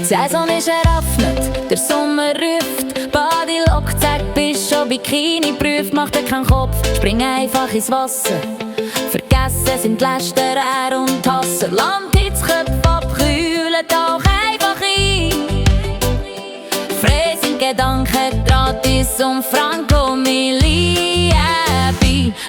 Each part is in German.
Die Saison ist eröffnet, der Sommer ruft. Body lockt, sagt, bist schon Bikini prüft. Mach dir keinen Kopf, spring einfach ins Wasser. Vergessen sind die Lästerer und Hasser. Landhitzköpfe abkühlen, tauch einfach ein. Frei sind Gedanken, gratis und Franco, mir Liebe.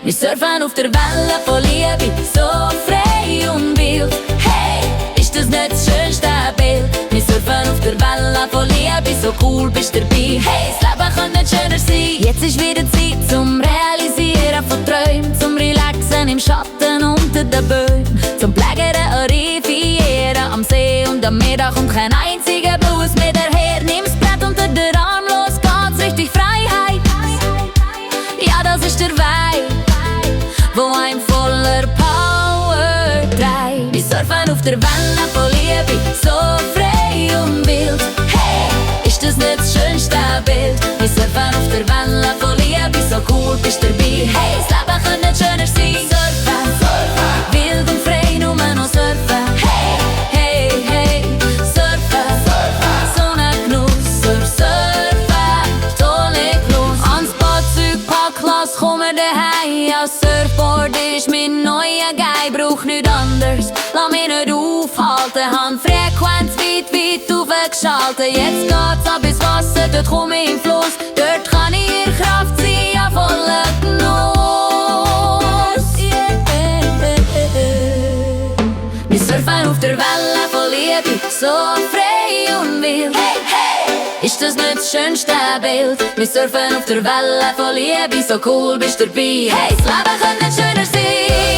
Wir surfen auf der Welle von Liebe, so frei und wild. Hey, ist das nicht das schönste Bild? Wir surfen auf der Welle von Liebe, so cool bist du dabei. Hey, das Leben könnte nicht schöner sein. Jetzt ist wieder Zeit zum Realisieren von Träumen, zum Relaxen im Schatten unter den Bäumen, zum Plägern und Riviera am See und am Meer. Da kommt kein einziger Blues mehr daher. Nimm's Brett unter den Arm, los geht's Richtung Freiheit. Ja, das ist der Vibe, wo ein voller Power treibt. Wir surfen auf der Welle von Liebe, so frei und wild. Hey, ist das nicht das schönste Bild? Wir surfen auf der Welle von Liebe, so cool bist du dabei. Hey, das Leben könnte nicht schöner sein. Surfen, surfen, wild und frei, nur noch surfen. Hey, hey, hey, surfen, surfen, so ne Genuss, surfen, tolle Genuss. Ans Badzeug pack, lass kommen daheim. Ja, Surfboard ist mein neuer Guy, brauch nichts anderes. Lass mich nicht aufhalten, han Frequenz weit aufgeschaltet. Jetzt geht's ab ins Wasser, dort komm ich im Fluss. Dort kann ich in Kraft sein, ja voller Genuss. Wir surfen auf der Welle von Liebe, so frei und wild. Hey, hey, ist das nicht das schönste Bild? Wir surfen auf der Welle von Liebe, so cool bist du dabei. Hey, das Leben könnte nicht schöner sein.